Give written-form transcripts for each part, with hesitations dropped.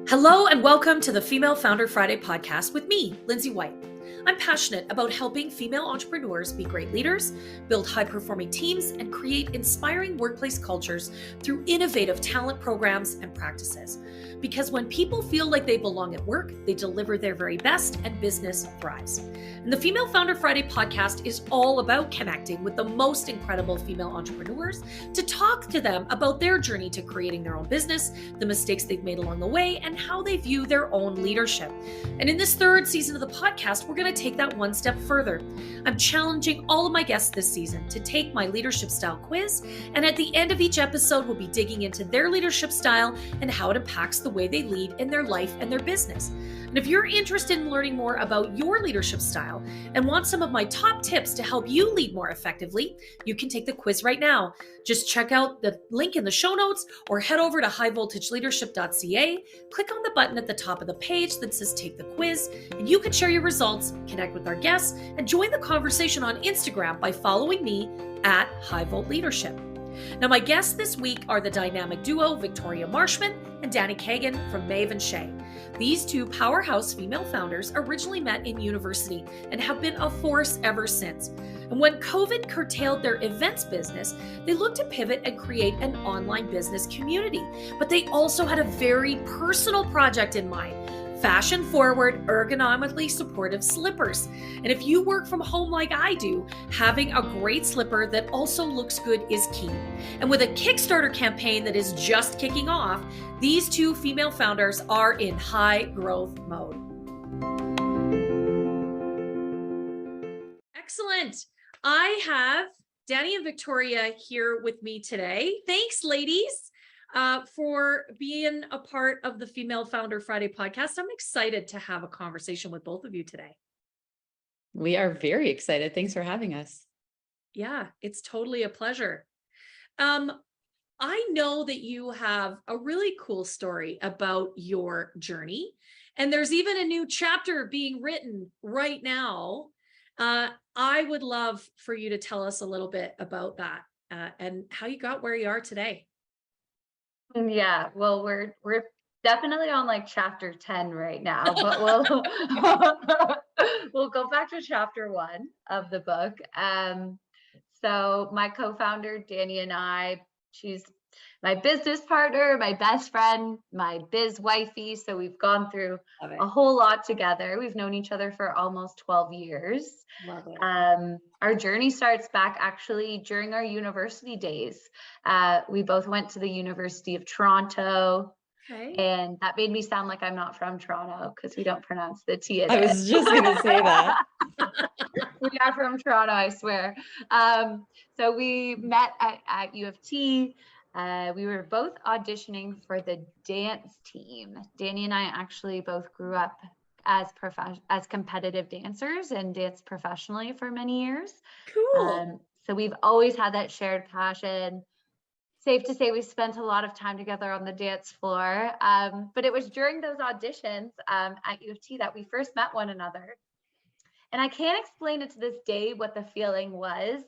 Hello and welcome to the Female Founder Friday podcast with me, Lindsay White. I'm passionate about helping female entrepreneurs be great leaders, build high-performing teams, and create inspiring workplace cultures through innovative talent programs and practices. Because when people feel like they belong at work, they deliver their very best and business thrives. And the Female Founder Friday podcast is all about connecting with the most incredible female entrepreneurs to talk to them about their journey to creating their own business, the mistakes they've made along the way, and how they view their own leadership. And in this third season of the podcast, we're going to take that one step further. I'm challenging all of my guests this season to take my leadership style quiz, and at the end of each episode, we'll be digging into their leadership style and how it impacts the way they lead in their life and their business. And if you're interested in learning more about your leadership style and want some of my top tips to help you lead more effectively, you can take the quiz right now. Just check out the link in the show notes or head over to highvoltageleadership.ca, click on the button at the top of the page that says take the quiz, and you can share your results, connect with our guests, and join the conversation on Instagram by following me at highvoltleadership. Now, my guests this week are the dynamic duo Victoria Marshman and Dani 𝐭𝐻𝐢𝐬𝐤 from Mave and Chez. These two powerhouse female founders originally met in university and have been a force ever since. And when COVID curtailed their events business, they looked to pivot and create an online business community. But they also had a very personal project in mind: fashion-forward, ergonomically supportive slippers. And if you work from home like I do, having a great slipper that also looks good is key. And with a Kickstarter campaign that is just kicking off, these two female founders are in high growth mode. Excellent. I have Dani and Victoria here with me today. Thanks, ladies, for being a part of the Female Founder Friday podcast. I'm excited to have a conversation with both of you today. We are very excited. Thanks for having us. Yeah, it's totally a pleasure. I know that you have a really cool story about your journey, and there's even a new chapter being written right now. I would love for you to tell us a little bit about that and how you got where you are today. Yeah, well, we're definitely on like chapter 10 right now, but we'll go back to chapter 1 of the book. So my co-founder Dani and I, she's my business partner, my best friend, my biz wifey. So we've gone through a whole lot together. We've known each other for almost 12 years. Love it. Our journey starts back actually during our university days. We both went to the University of Toronto. Okay. And that made me sound like I'm not from Toronto because we don't pronounce the T in I was just going to say that. We are from Toronto, I swear. So we met at U of T. We were both auditioning for the dance team. Dani and I actually both grew up as competitive dancers and danced professionally for many years. Cool. So we've always had that shared passion. Safe to say we spent a lot of time together on the dance floor. But it was during those auditions at U of T that we first met one another. And I can't explain it to this day what the feeling was,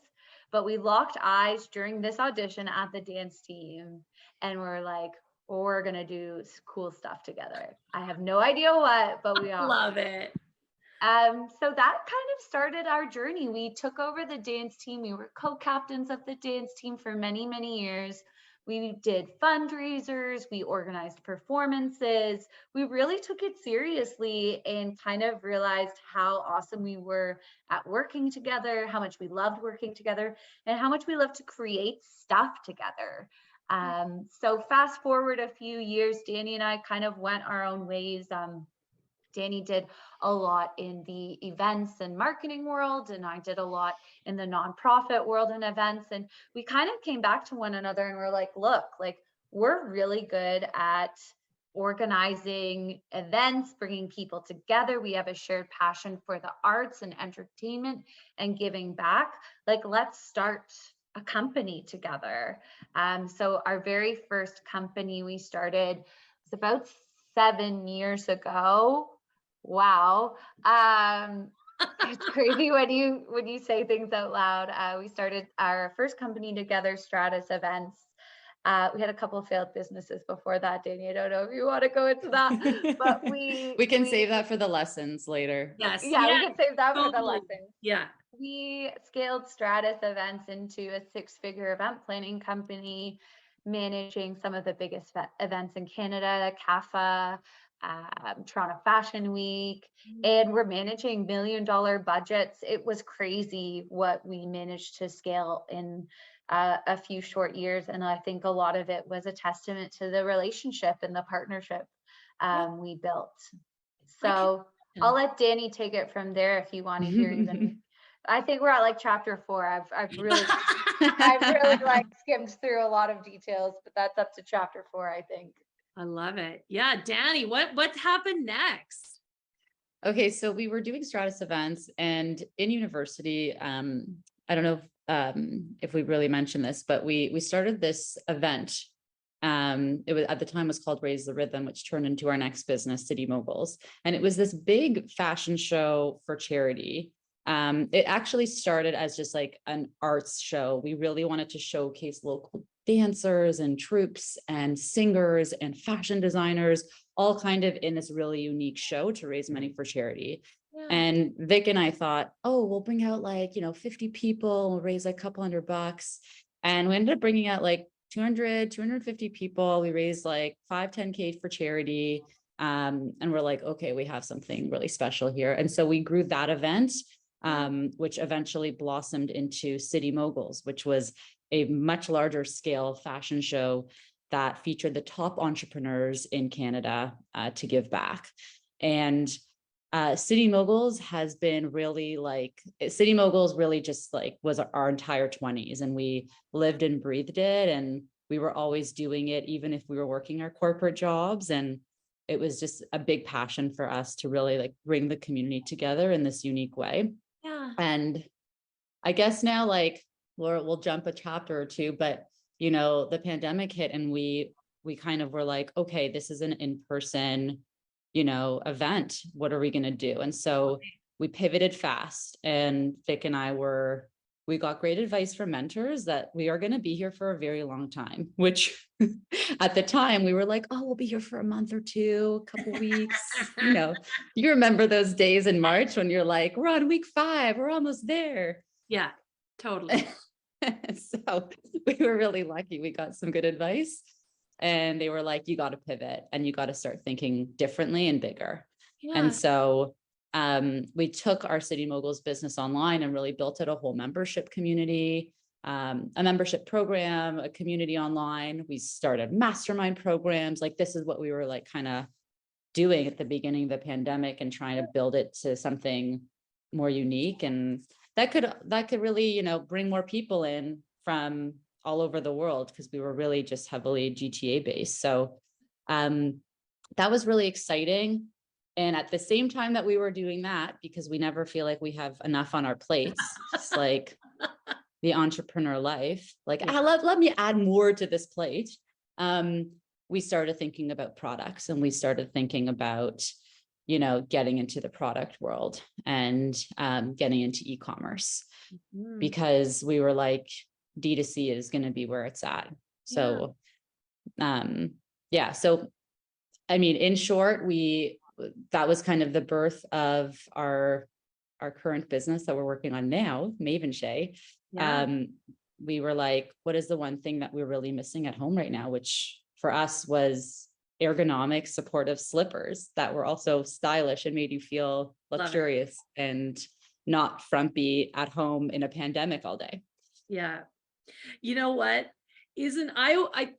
but we locked eyes during this audition at the dance team and we're like, we're going to do cool stuff together. I have no idea what, but we are. Love it. So that kind of started our journey. We took over the dance team. We were co-captains of the dance team for many, many years. We did fundraisers. We organized performances. We really took it seriously and kind of realized how awesome we were at working together, how much we loved working together, and how much we loved to create stuff together. So fast forward a few years, Dani and I kind of went our own ways. Dani did a lot in the events and marketing world, and I did a lot in the nonprofit world and events. And we kind of came back to one another and we're like, look, like we're really good at organizing events, bringing people together. We have a shared passion for the arts and entertainment and giving back. Like, let's start a company together. So our very first company we started was about 7 years ago. Wow. It's crazy when you say things out loud. We started our first company together, Stratus Events. We had a couple of failed businesses before that, Dani. I don't know if you want to go into that, but We can save that for the lessons later. Yes. yeah, we can save that for the totally. lessons. Yeah. We scaled Stratus Events into a 6-figure event planning company, managing some of the biggest events in Canada, CAFA, Toronto Fashion Week, and we're managing $1 million budgets. It was crazy what we managed to scale in a few short years. And I think a lot of it was a testament to the relationship and the partnership we built. So I'll let Dani take it from there if you want to hear even. I think we're at like chapter 4. I've really like skimmed through a lot of details, but that's up to chapter 4, I think. I love it. Yeah, Dani, what happened next? Okay, so we were doing Stratus events, and in university, I don't know if we really mentioned this, but we started this event. It was at the time was called Raise the Rhythm, which turned into our next business, City Moguls, and it was this big fashion show for charity. It actually started as just like an arts show. We really wanted to showcase local dancers and troupes and singers and fashion designers, all kind of in this really unique show to raise money for charity. Yeah. And Vic and I thought, oh, we'll bring out like, 50 people, we'll raise like a couple $100. And we ended up bringing out like 250 people. We raised like 10K for charity. And we're like, okay, we have something really special here. And so we grew that event, which eventually blossomed into City Moguls, which was a much larger scale fashion show that featured the top entrepreneurs in Canada to give back. And City Moguls has been really City Moguls really just like was our entire 20s, and we lived and breathed it, and we were always doing it even if we were working our corporate jobs. And it was just a big passion for us to really like bring the community together in this unique way. Yeah. And I guess now like we'll jump a chapter or two, but the pandemic hit, and we kind of were like, okay, this is an in-person event. What are we going to do? And so we pivoted fast, and Vic and we got great advice from mentors that we are going to be here for a very long time, which at the time we were like, oh, we'll be here for a month or two, a couple weeks. You remember those days in March when you're like, we're on week 5, we're almost there. Yeah, totally. So we were really lucky. We got some good advice. And they were like, you got to pivot and you got to start thinking differently and bigger. Yeah. And so we took our City Moguls business online and really built out a whole membership community, a membership program, a community online. We started mastermind programs. Like this is what we were like kind of doing at the beginning of the pandemic, and trying to build it to something more unique. And that could really, bring more people in from all over the world, because we were really just heavily GTA based. So that was really exciting. And at the same time that we were doing that, because we never feel like we have enough on our plates, it's like the entrepreneur life, like, let me add more to this plate. We started thinking about products, and we started thinking about, getting into the product world and getting into e-commerce, because we were like, D2C is going to be where it's at. So, So, I mean, in short, that was kind of the birth of our current business that we're working on now, Mave and Chez. Yeah. We were like, what is the one thing that we're really missing at home right now? Which for us was ergonomic, supportive slippers that were also stylish and made you feel luxurious and not frumpy at home in a pandemic all day. Yeah. You know what?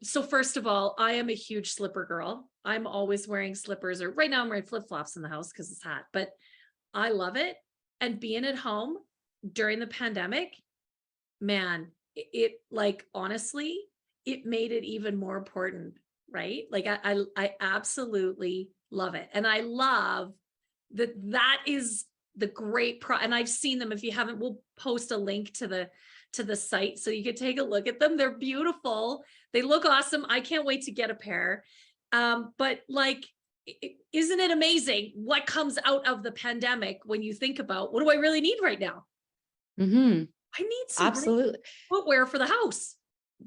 So first of all, I am a huge slipper girl. I'm always wearing slippers, or right now I'm wearing flip-flops in the house because it's hot, but I love it. And being at home during the pandemic, man, it like, honestly, it made it even more important, right? Like I absolutely love it. And I love that is the great and I've seen them. If you haven't, we'll post a link to the site so you could take a look at them. They're beautiful. They look awesome. I can't wait to get a pair. But like, isn't it amazing what comes out of the pandemic when you think about, what do I really need right now? Mm-hmm. I need some absolutely footwear for the house.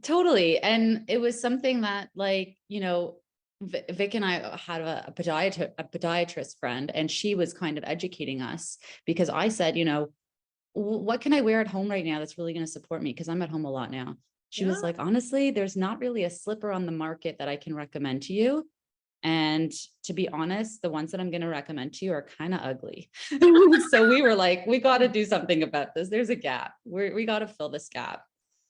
Totally. And it was something that, like, you know, Vic and I had a podiatrist friend, and she was kind of educating us, because I said, you know, what can I wear at home right now that's really going to support me? Because I'm at home a lot now. She was like, honestly, there's not really a slipper on the market that I can recommend to you. And to be honest, the ones that I'm going to recommend to you are kind of ugly. So we were like, we got to do something about this. There's a gap. We got to fill this gap.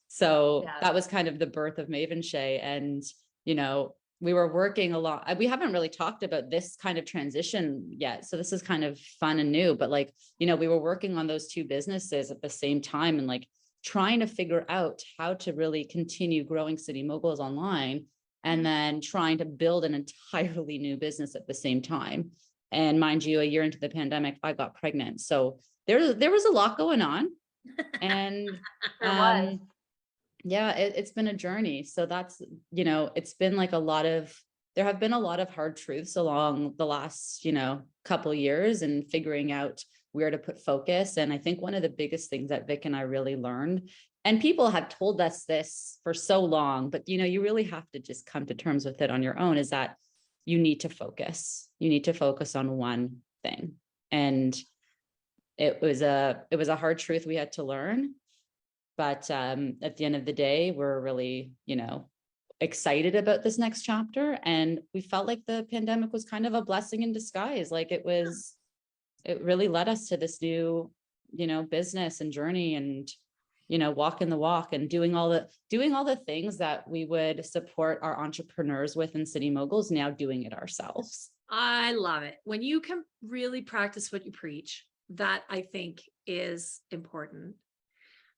So that was kind of the birth of Mave and Chez. And, you know, we were working a lot. We haven't really talked about this kind of transition yet. So this is kind of fun and new, but like, you know, we were working on those two businesses at the same time, and like trying to figure out how to really continue growing City Moguls online, and then trying to build an entirely new business at the same time. And mind you, a year into the pandemic, I got pregnant. So there was a lot going on. And yeah, it's been a journey. So that's, you know, it's been like there have been a lot of hard truths along the last, you know, couple years, and figuring out where to put focus. And I think one of the biggest things that Vic and I really learned, and people have told us this for so long, but, you know, you really have to just come to terms with it on your own, is that you need to focus. You need to focus on one thing. And it was a hard truth we had to learn. But at the end of the day, we're really, you know, excited about this next chapter. And we felt like the pandemic was kind of a blessing in disguise. Like it really led us to this new, you know, business and journey, and, you know, walking the walk and doing all the things that we would support our entrepreneurs with in City Moguls, now doing it ourselves. I love it. When you can really practice what you preach, that I think is important.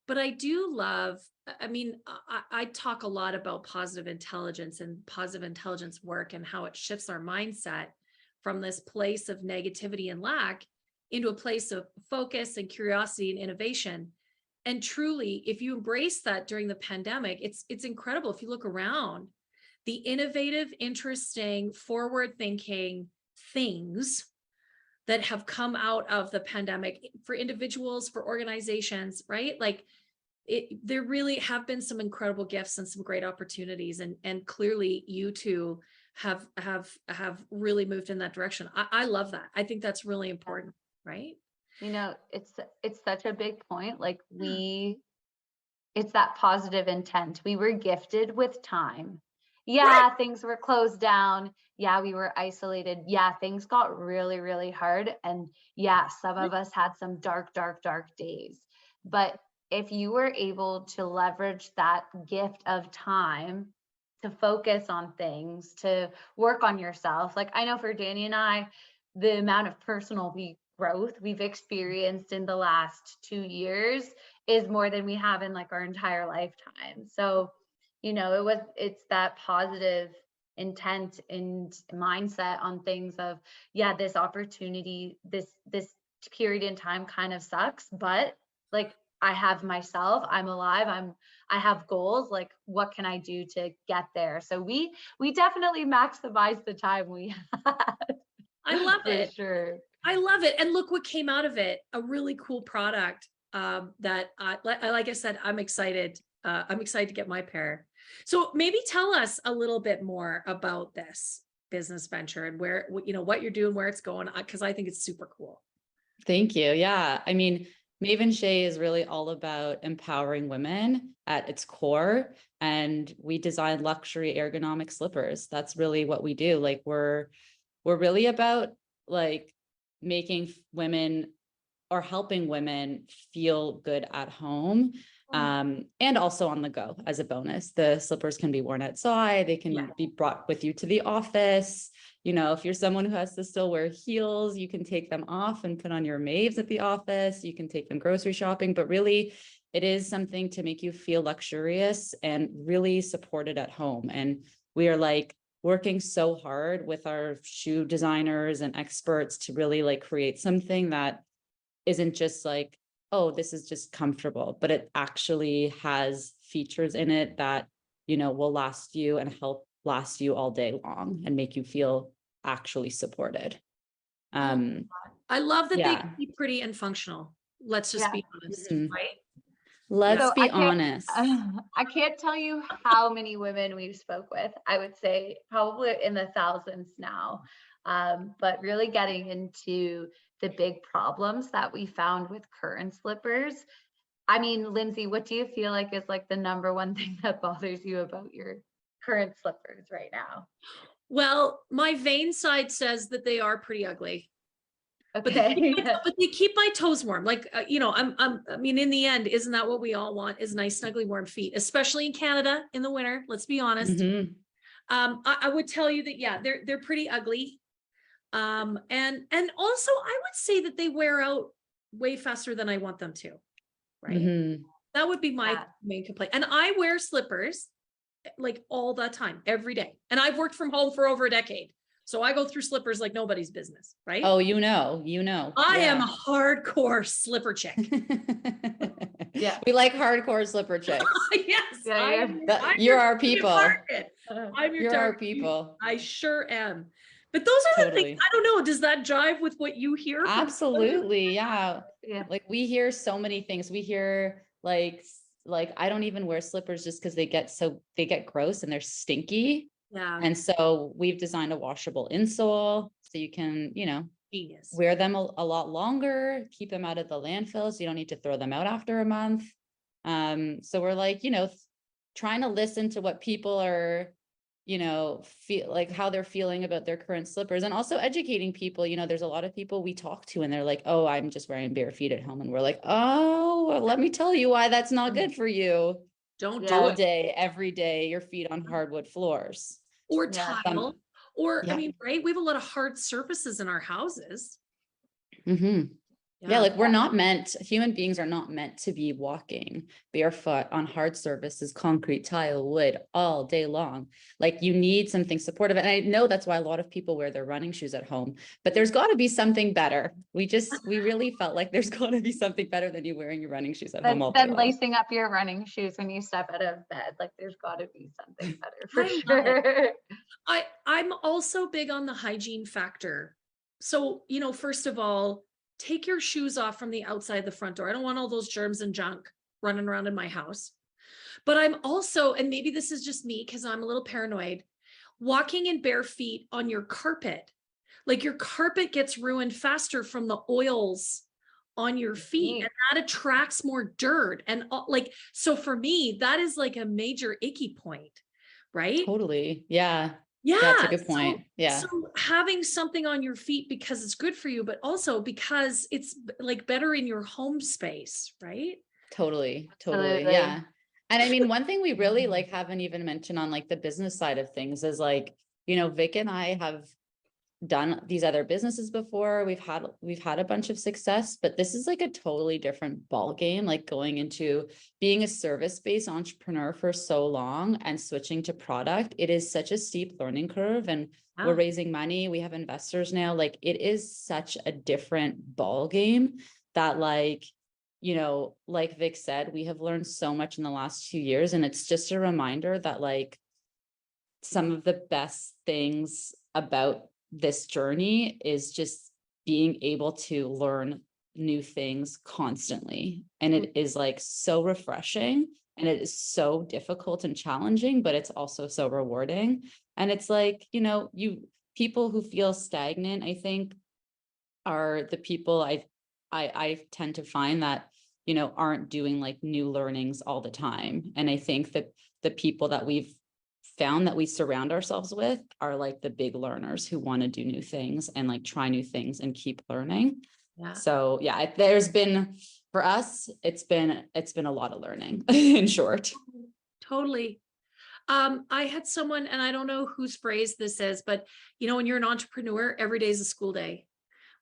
But I do love, I mean, I talk a lot about positive intelligence and positive intelligence work, and how it shifts our mindset from this place of negativity and lack into a place of focus and curiosity and innovation. And truly, if you embrace that during the pandemic, it's incredible. If you look around, the innovative, interesting, forward-thinking things that have come out of the pandemic for individuals, for organizations, right? Like there really have been some incredible gifts and some great opportunities. And clearly you two have really moved in that direction. I love that. I think that's really important, right? You know, it's such a big point. Like it's that positive intent. We were gifted with time. Yeah, things were closed down. Yeah, we were isolated. Yeah, things got really, really hard. And yeah, some of us had some dark, dark, dark days. But if you were able to leverage that gift of time to focus on things, to work on yourself, like I know for Dani and I, the amount of personal growth we've experienced in the last 2 years is more than we have in like our entire lifetime. So, you know, it's that positive intent and mindset on things of, yeah, this opportunity, this period in time kind of sucks, but like I have myself, I'm alive, I have goals, like what can I do to get there? So we definitely maximize the time we had. I love it. For sure. I love it. And look what came out of it, a really cool product that like I said, I'm excited to get my pair. So maybe tell us a little bit more about this business venture and where, you know, what you're doing, where it's going, because I think it's super cool. Thank you. Yeah. I mean, Mave and Chez is really all about empowering women at its core. And we design luxury ergonomic slippers. That's really what we do. Like we're really about like making women or helping women feel good at home. And also on the go as a bonus. The slippers can be worn outside. They can be brought with you to the office. You know, if you're someone who has to still wear heels, you can take them off and put on your Maves at the office. You can take them grocery shopping, but really it is something to make you feel luxurious and really supported at home. And we are like working so hard with our shoe designers and experts to really like create something that isn't just like, oh, this is just comfortable, but it actually has features in it that, you know, will last you and help last you all day long and make you feel actually supported. I love that they can be pretty and functional. Let's just be honest, right? Let's So be honest. I can't tell you how many women we've spoke with. I would say probably in the thousands now. But really getting into the big problems that we found with current slippers. I mean, Lindsay, what do you feel like is like the number one thing that bothers you about your current slippers right now? Well, my vain side says that they are pretty ugly. Okay. But they keep my toes warm. Like, I mean, in the end, isn't that what we all want, is nice, snuggly, warm feet, especially in Canada in the winter, let's be honest. Mhm. I would tell you that, yeah, they're pretty ugly. And also I would say that they wear out way faster than I want them to, right? Mhm. That would be my Yeah. main complaint. And I wear slippers like all the time, every day. And I've worked from home for over a decade. So I go through slippers like nobody's business, right? Oh, you know. I am Yeah. a hardcore slipper chick. Yeah. We like hardcore slipper chicks. Yes, Yeah, I yeah. am, That- you're our target people. market. I'm your You're our target. people. I sure am. But those are the Totally. things, I don't know, does that jive with what you hear? from- Absolutely. Yeah. Yeah. Like we hear so many things. We hear like I don't even wear slippers just because they get gross and they're stinky. Yeah, And so we've designed a washable insole so you can, genius. wear them a lot longer, keep them out of the landfill so you don't need to throw them out after a month. So we're like, trying to listen to what people are, feel like how they're feeling about their current slippers, and also educating people. There's a lot of people we talk to and they're like, oh, I'm just wearing bare feet at home. And we're like, oh, well, let me tell you why that's not good for you. Don't Yeah. do All it. day, every day, your feet on hardwood floors. Or Yeah. tile. Or, Yeah. I mean, right, we have a lot of hard surfaces in our houses. Mm-hmm. Yeah, like human beings are not meant to be walking barefoot on hard surfaces, concrete, tile, wood all day long. Like you need something supportive. And I know that's why a lot of people wear their running shoes at home, but there's got to be something better. We really felt like there's got to be something better than you wearing your running shoes at home all day Then long. lacing up your running shoes when you step out of bed. Like there's got to be something better for I love it. sure. I'm also big on the hygiene factor. So, first of all, take your shoes off from the outside the front door. I don't want all those germs and junk running around in my house. But I'm also, and maybe this is just me because I'm a little paranoid, walking in bare feet on your carpet. Like your carpet gets ruined faster from the oils on your feet, and that attracts more dirt. And so for me, that is like a major icky point, right? Totally. Yeah. Yeah, That's a good point. Yeah. So having something on your feet because it's good for you, but also because it's like better in your home space, right? Totally. Absolutely. Yeah. And I mean, one thing we really haven't even mentioned on the business side of things is Vic and I have done these other businesses before. We've had a bunch of success, but this is a totally different ball game, going into being a service-based entrepreneur for so long and switching to product. It is such a steep learning curve, and we're raising money. We have investors now. It is such a different ball game that like Vic said, we have learned so much in the last 2 years. And it's just a reminder that some of the best things about this journey is just being able to learn new things constantly. And it is so refreshing, and it is so difficult and challenging, but it's also so rewarding. And it's people who feel stagnant, I think, are the people I tend to find that, aren't doing new learnings all the time. And I think that the people that we've found that we surround ourselves with are the big learners who want to do new things and try new things and keep learning. Yeah. So yeah, there's been, for us, it's been a lot of learning in short. Totally. I had someone, and I don't know whose phrase this is, but when you're an entrepreneur, every day is a school day,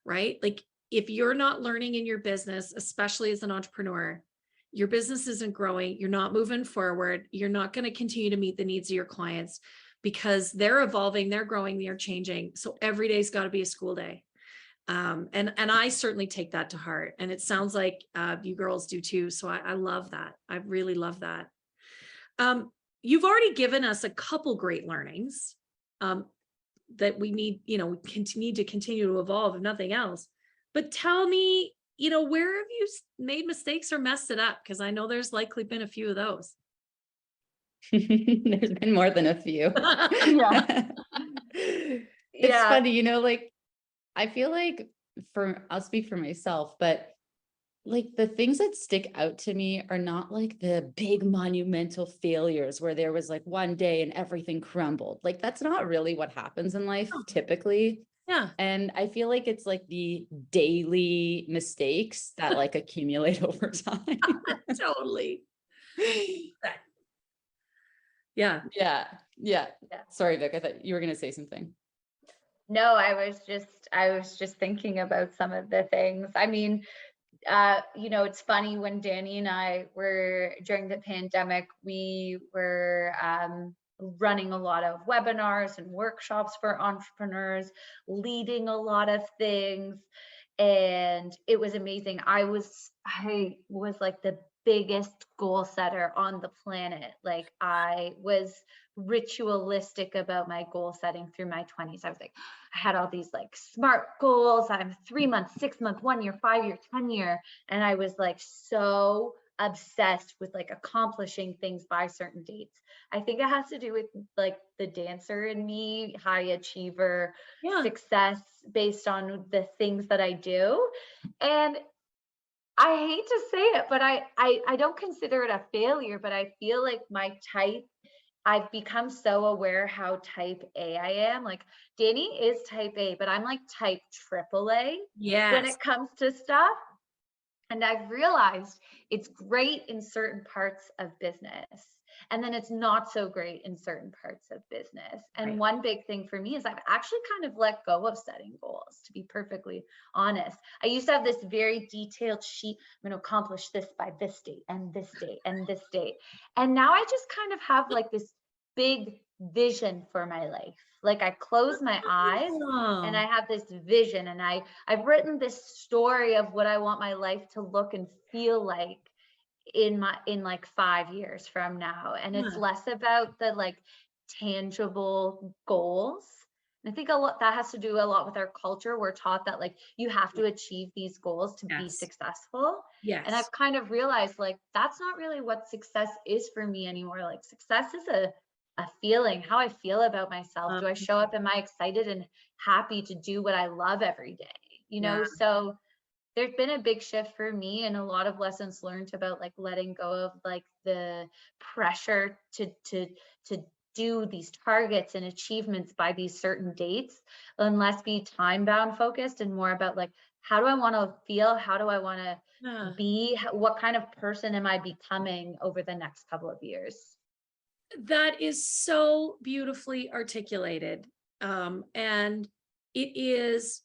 right? If you're not learning in your business, especially as an entrepreneur, your business isn't growing, you're not moving forward, you're not going to continue to meet the needs of your clients because they're evolving, they're growing, they're changing. So every day's got to be a school day. And I certainly take that to heart. And it sounds like you girls do too. So I love that. I really love that. You've already given us a couple great learnings that we need, need to continue to evolve, if nothing else. But tell me where have you made mistakes or messed it up? Because I know there's likely been a few of those. There's been more than a few. Yeah. It's funny, like I feel like I'll speak for myself, but like the things that stick out to me are not like the big monumental failures where there was like one day and everything crumbled. Like that's not really what happens in life typically. Yeah. And I feel like it's like the daily mistakes that like accumulate over time. Totally. Yeah. Yeah. Sorry, Vic, I thought you were going to say something. No, I was just thinking about some of the things. I mean, it's funny, when Dani and I were during the pandemic, we were running a lot of webinars and workshops for entrepreneurs, leading a lot of things, and it was amazing. I was like the biggest goal setter on the planet. Like I was ritualistic about my goal setting through my 20s. I was like, I had all these like SMART goals. I'm 3 month, 6 month, 1 year, 5 year, 10 year. And I was like so obsessed with like accomplishing things by certain dates. I think it has to do with like the dancer in me, high achiever, success based on the things that I do. And I hate to say it, but I don't consider it a failure, but I feel like I've become so aware how type A I am. Like Dani is type A, but I'm like type AAA when it comes to stuff. And I've realized it's great in certain parts of business, and then it's not so great in certain parts of business. And one big thing for me is I've actually kind of let go of setting goals, to be perfectly honest. I used to have this very detailed sheet. I'm going to accomplish this by this date and this date and this date. And now I just kind of have like this big vision for my life. Like I close my eyes and I have this vision, and I've written this story of what I want my life to look and feel like in like 5 years from now. And it's less about the like tangible goals. And I think a lot that has to do a lot with our culture. We're taught that like you have to achieve these goals to be successful. And I've kind of realized like that's not really what success is for me anymore. Like success is a feeling, how I feel about myself. Do I show up? Am I excited and happy to do what I love every day? So there's been a big shift for me, and a lot of lessons learned about like letting go of like the pressure to do these targets and achievements by these certain dates, and less be time bound focused and more about like, how do I want to feel? How do I want to be? What kind of person am I becoming over the next couple of years? That is so beautifully articulated. And it is,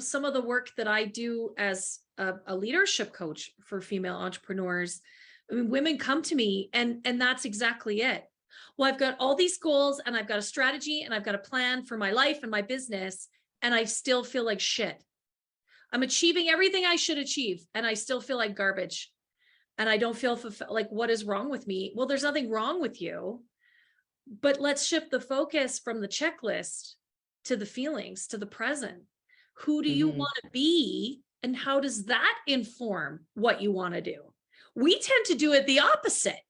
some of the work that I do as a leadership coach for female entrepreneurs. I mean, women come to me and that's exactly it. Well, I've got all these goals and I've got a strategy and I've got a plan for my life and my business, and I still feel like shit. I'm achieving everything I should achieve and I still feel like garbage. And I don't feel like, what is wrong with me? Well, there's nothing wrong with you, but let's shift the focus from the checklist to the feelings, to the present. Who do you want to be? And how does that inform what you want to do? We tend to do it the opposite.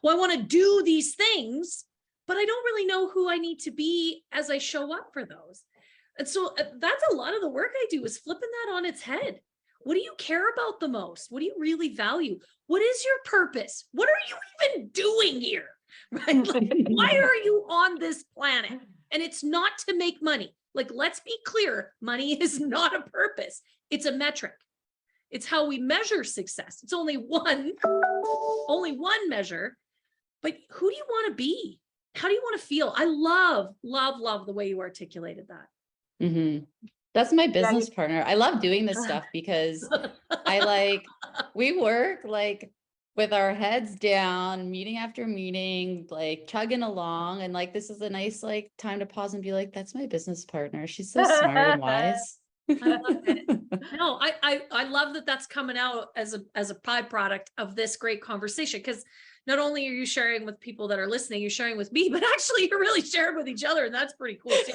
Well, I want to do these things, but I don't really know who I need to be as I show up for those. And so that's a lot of the work I do, is flipping that on its head. What do you care about the most? What do you really value? What is your purpose? What are you even doing here? Right? Like, why are you on this planet? And it's not to make money. Like, let's be clear, money is not a purpose. It's a metric. It's how we measure success. It's only one measure. But who do you want to be? How do you want to feel? I love, love, love the way you articulated that. That's my business partner. I love doing this stuff because we work like with our heads down, meeting after meeting, like chugging along. And like, this is a nice like time to pause and be like, that's my business partner. She's so smart and wise. I love it. No, I love that that's coming out as a byproduct of this great conversation, because not only are you sharing with people that are listening, you're sharing with me, but actually you're really sharing with each other. And that's pretty cool too.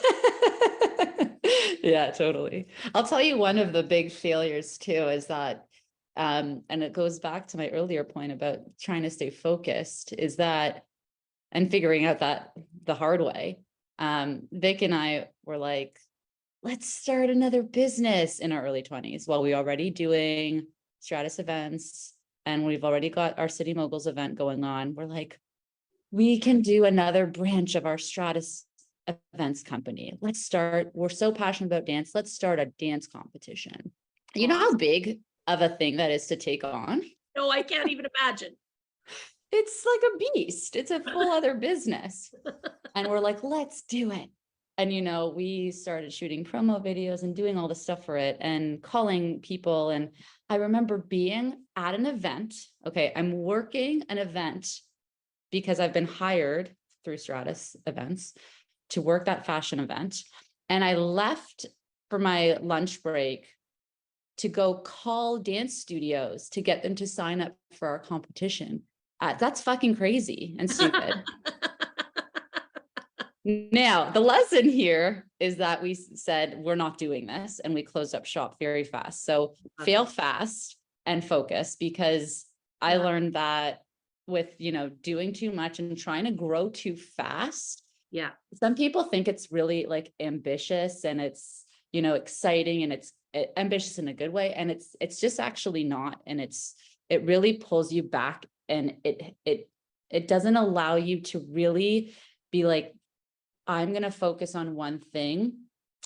Yeah, totally. I'll tell you one of the big failures too is that, and it goes back to my earlier point about trying to stay focused, is that, and figuring out that the hard way. Vic and I were like, let's start another business in our early 20s while we already doing Stratus events and we've already got our City Moguls event going on. We're like, we can do another branch of our Stratus events company. Let's start. We're so passionate about dance. Let's start a dance competition. You know how big of a thing that is to take on? No, I can't even imagine. It's like a beast. It's a full other business. And we're like, let's do it. And, you know, we started shooting promo videos and doing all the stuff for it and calling people. And I remember being at an event. Okay, I'm working an event because I've been hired through Stratus events to work that fashion event. And I left for my lunch break to go call dance studios to get them to sign up for our competition. That's fucking crazy and stupid. Now, the lesson here is that we said, we're not doing this, and we closed up shop very fast. So fail fast and focus, because I learned that with, you know, doing too much and trying to grow too fast. Yeah. Some people think it's really like ambitious and it's, you know, exciting and it's ambitious in a good way. And it's just actually not. And it really pulls you back, and it doesn't allow you to really be like, I'm going to focus on one thing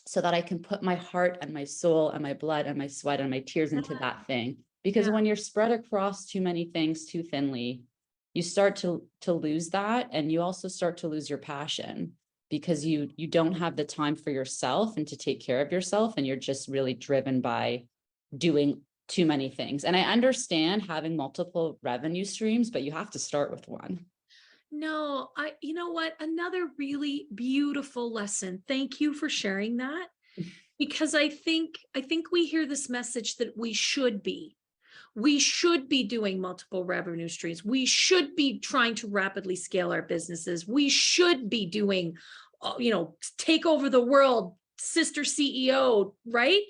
so that I can put my heart and my soul and my blood and my sweat and my tears into that thing. Because when you're spread across too many things too thinly, you start to lose that. And you also start to lose your passion, because you don't have the time for yourself and to take care of yourself. And you're just really driven by doing too many things. And I understand having multiple revenue streams, but you have to start with one. No, you know what? Another really beautiful lesson. Thank you for sharing that, because I think we hear this message that we should be doing multiple revenue streams. We should be trying to rapidly scale our businesses. We should be doing, you know, take over the world, sister CEO, right?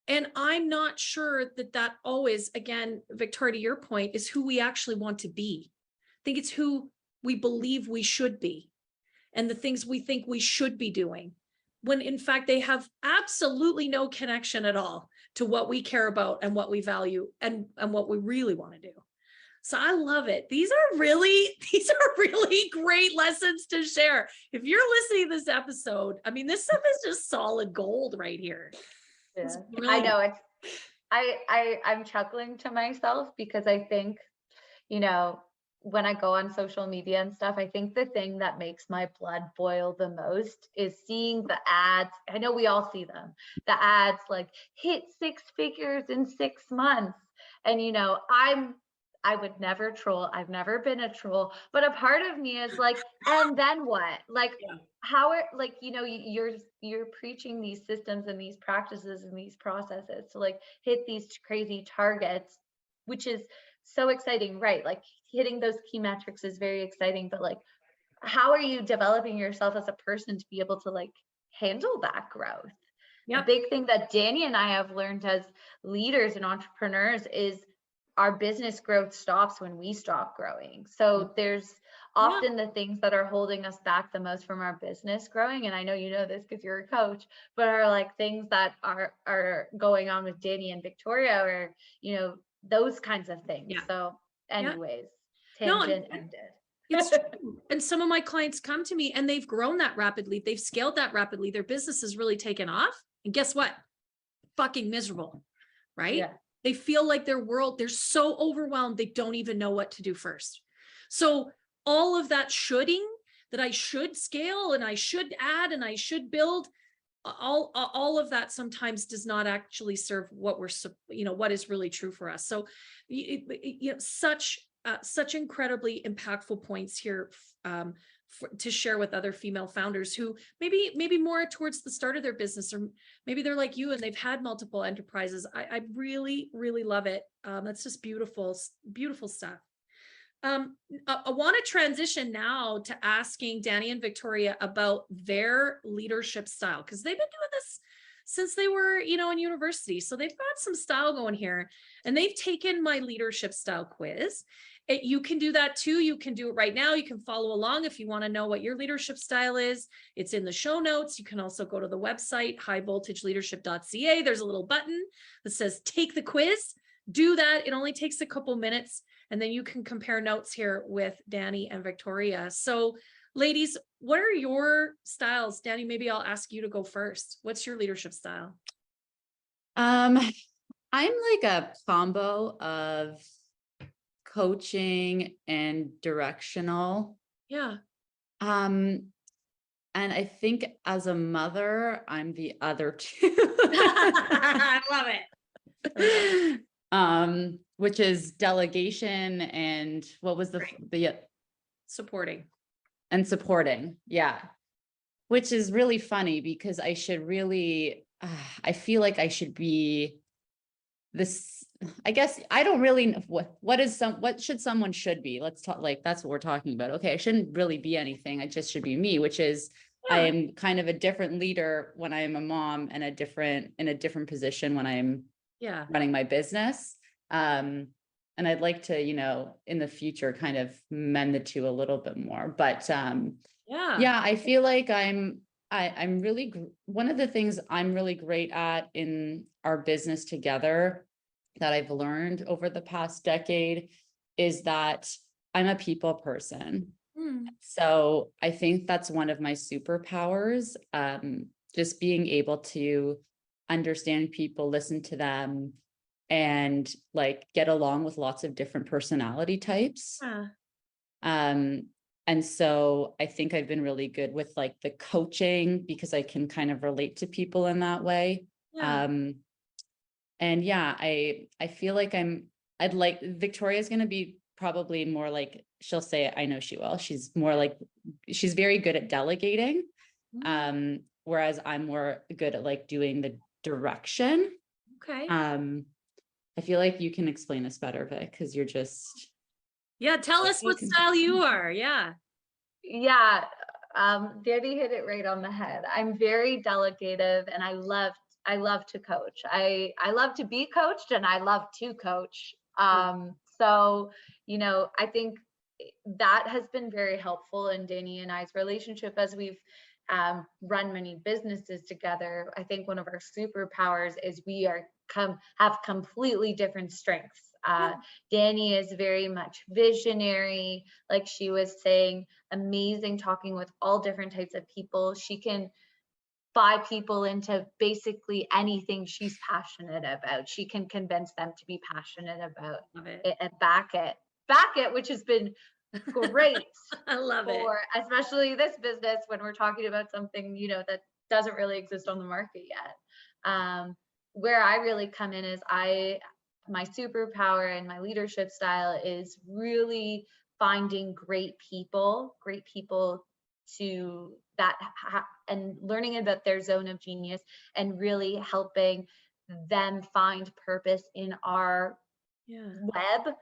And I'm not sure that always, again, Victoria, to your point, is who we actually want to be. I think it's who we believe we should be and the things we think we should be doing, when in fact they have absolutely no connection at all to what we care about and what we value and what we really want to do. So I love it. These are really great lessons to share. If you're listening to this episode, I mean, this stuff is just solid gold right here. Yeah. I know I'm chuckling to myself, because I think, you know, when I go on social media and stuff, I think the thing that makes my blood boil the most is seeing the ads. I know we all see them. The ads like hit 6 figures in 6 months. And, you know, I would never troll. I've never been a troll, but a part of me is like, and then what? Like, how are, like, you know, you're preaching these systems and these practices and these processes to like hit these crazy targets, which is so exciting, right? Like hitting those key metrics is very exciting, but like, how are you developing yourself as a person to be able to like handle that growth? The big thing that Dani and I have learned as leaders and entrepreneurs is our business growth stops when we stop growing. So there's often the things that are holding us back the most from our business growing. And I know you know this because you're a coach, but are like things that are going on with Dani and Victoria, or, you know, those kinds of things. So anyways, tangent ended. It's true. And some of my clients come to me and they've grown that rapidly. They've scaled that rapidly. Their business has really taken off. And guess what? Fucking miserable, right? Yeah. They feel like they're so overwhelmed. They don't even know what to do first. So all of that shoulding, that I should scale and I should add and I should build, all of that sometimes does not actually serve what we're, you know, what is really true for us. So, you know, such incredibly impactful points here to share with other female founders who maybe more towards the start of their business, or maybe they're like you and they've had multiple enterprises. I really, really love it. That's just beautiful, beautiful stuff. I want to transition now to asking Dani and Victoria about their leadership style, because they've been doing this since they were, in university. So they've got some style going here, and they've taken my leadership style quiz. You can do that too. You can do it right now. You can follow along if you want to know what your leadership style is. It's in the show notes. You can also go to the website, highvoltageleadership.ca. There's a little button that says take the quiz. Do that. It only takes a couple minutes, and then you can compare notes here with Dani and Victoria. So ladies, what are your styles? Dani, maybe I'll ask you to go first. What's your leadership style? I'm like a combo of coaching and directional. Yeah. And I think as a mother, I'm the other two. I love it. Which is delegation and what was the Supporting. And supporting. Yeah. Which is really funny because I should really, I feel like I should be this, I guess I don't really know what should someone should be. Let's talk, like, that's what we're talking about. Okay. I shouldn't really be anything. I just should be me, which is I am kind of a different leader when I am a mom, and in a different position when I'm running my business. And I'd like to, in the future kind of mend the two a little bit more, but, I feel like I'm really, one of the things I'm really great at in our business together that I've learned over the past decade is that I'm a people person. So I think that's one of my superpowers. Just being able to understand people, listen to them, and like get along with lots of different personality types. And so I think I've been really good with like the coaching because I can kind of relate to people in that way. And I feel like I'd like Victoria's going to be probably more like, she'll say it, I know she will. She's more like, she's very good at delegating. Whereas I'm more good at like doing the direction. Okay. I feel like you can explain this better, Vic, because you're just. Yeah, tell us what style you are. Yeah. Dani hit it right on the head. I'm very delegative, and I love to coach. I love to be coached, and I love to coach. So, I think that has been very helpful in Dani and I's relationship as we've run many businesses together. I think one of our superpowers is we have completely different strengths. Dani is very much visionary, like she was saying, amazing talking with all different types of people. She can buy people into basically anything she's passionate about. She can convince them to be passionate about it and back it, which has been great. I love it. Especially this business when we're talking about something, that doesn't really exist on the market yet. Where I really come in is my superpower and my leadership style is really finding great people to that and learning about their zone of genius and really helping them find purpose in our web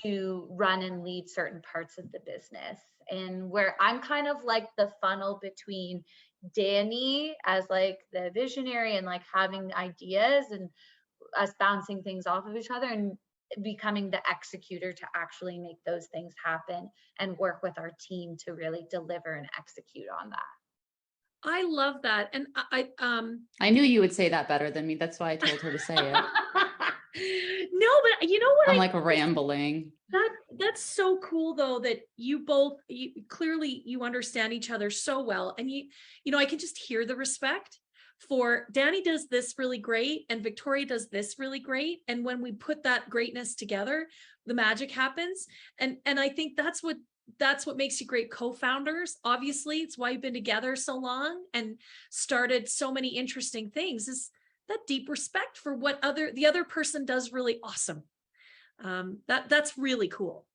to run and lead certain parts of the business. And where I'm kind of like the funnel between Dani as like the visionary and like having ideas and us bouncing things off of each other and becoming the executor to actually make those things happen and work with our team to really deliver and execute on that. I love that. And I knew you would say that better than me. That's why I told her to say it. No, but you know what? I'm like rambling. That's so cool though, that you both clearly you understand each other so well. And I can just hear the respect for Dani does this really great and Victoria does this really great. And when we put that greatness together, the magic happens. And I think that's what makes you great co-founders. Obviously, it's why you've been together so long and started so many interesting things, is that deep respect for what the other person does really awesome. That's really cool.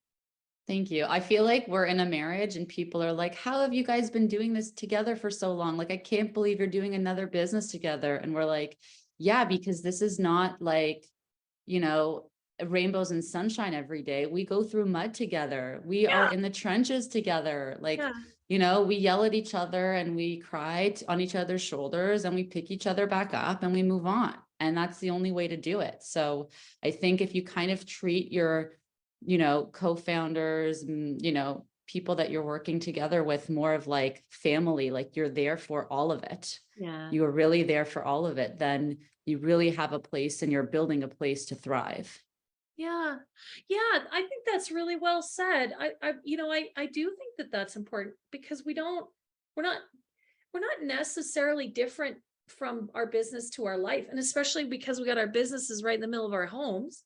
Thank you. I feel like we're in a marriage and people are like, how have you guys been doing this together for so long? Like, I can't believe you're doing another business together. And we're like, yeah, because this is not like, rainbows and sunshine every day. We go through mud together. We are in the trenches together. Like we yell at each other and we cry on each other's shoulders and we pick each other back up and we move on. And that's the only way to do it. So I think if you kind of treat your, co-founders, people that you're working together with more of like family, like you're there for all of it. Yeah. You are really there for all of it. Then you really have a place and you're building a place to thrive. Yeah. Yeah. I think that's really well said. I do think that that's important because we're not necessarily different from our business to our life. And especially because we got our businesses right in the middle of our homes.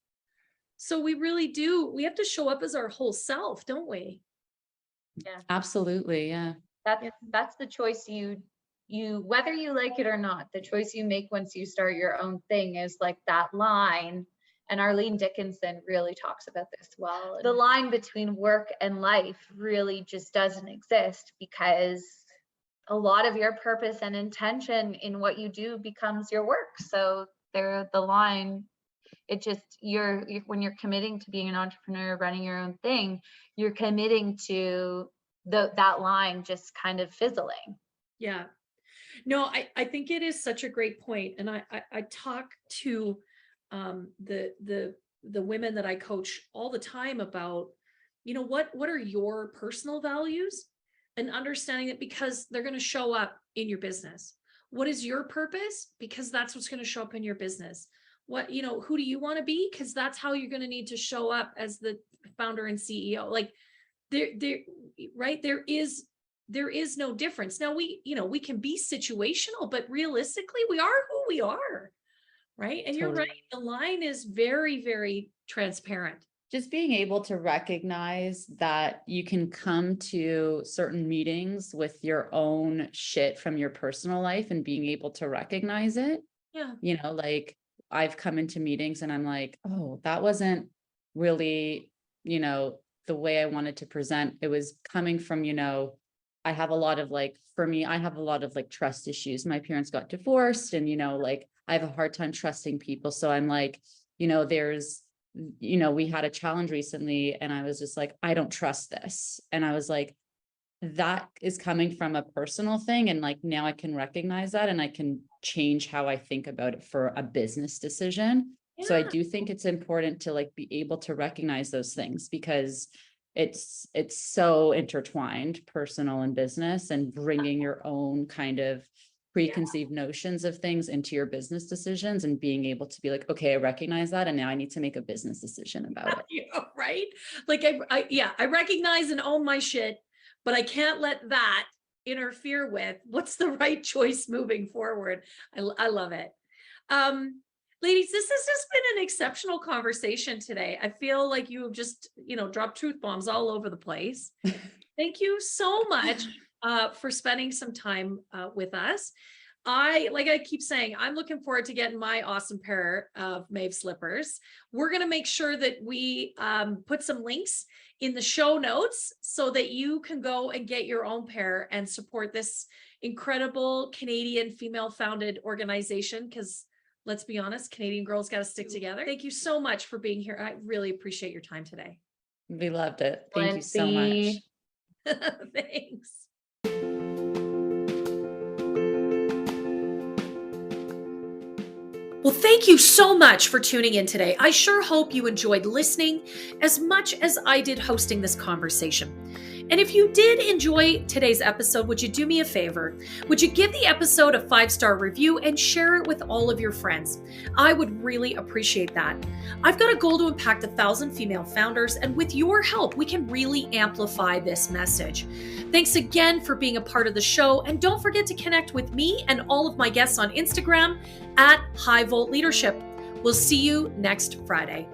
So we have to show up as our whole self, don't we? Yeah, absolutely. Yeah. That's the choice you whether you like it or not, the choice you make once you start your own thing is like that line. And Arlene Dickinson really talks about this well. The line between work and life really just doesn't exist, because a lot of your purpose and intention in what you do becomes your work. So the line, it just, when you're committing to being an entrepreneur, running your own thing, you're committing to that line just kind of fizzling. Yeah. No, I think it is such a great point. And I talk to the women that I coach all the time about, what are your personal values, and understanding that because they're going to show up in your business. What is your purpose? Because that's what's going to show up in your business. What, who do you want to be? Because that's how you're going to need to show up as the founder and CEO. Like right. There is no difference. Now we can be situational, but realistically we are who we are. Right. And You're right. The line is very, very transparent. Just being able to recognize that you can come to certain meetings with your own shit from your personal life and being able to recognize it. Yeah. Like I've come into meetings and I'm like, oh, that wasn't really, the way I wanted to present. It was coming from, I have a lot of I have a lot of trust issues. My parents got divorced and, I have a hard time trusting people. So I'm like, we had a challenge recently and I was just like, I don't trust this. And I was like, that is coming from a personal thing. And now I can recognize that and I can change how I think about it for a business decision. Yeah. So I do think it's important to be able to recognize those things, because it's so intertwined, personal and business, and bringing your own kind of preconceived notions of things into your business decisions and being able to be like, okay, I recognize that. And now I need to make a business decision about it. Right. I recognize and own my shit, but I can't let that interfere with what's the right choice moving forward. I love it. Ladies, this has just been an exceptional conversation today. I feel like you have just, dropped truth bombs all over the place. Thank you so much for spending some time with us. Like I keep saying, I'm looking forward to getting my awesome pair of Mave slippers. We're going to make sure that we put some links in the show notes so that you can go and get your own pair and support this incredible Canadian female-founded organization, because let's be honest, Canadian girls got to stick together. Thank you so much for being here. I really appreciate your time today. We loved it. Thank you so much. Thanks. Well, thank you so much for tuning in today. I sure hope you enjoyed listening as much as I did hosting this conversation. And if you did enjoy today's episode, would you do me a favor? Would you give the episode a 5-star review and share it with all of your friends? I would really appreciate that. I've got a goal to impact 1,000 female founders, and with your help, we can really amplify this message. Thanks again for being a part of the show, and don't forget to connect with me and all of my guests on Instagram at High Volt Leadership. We'll see you next Friday.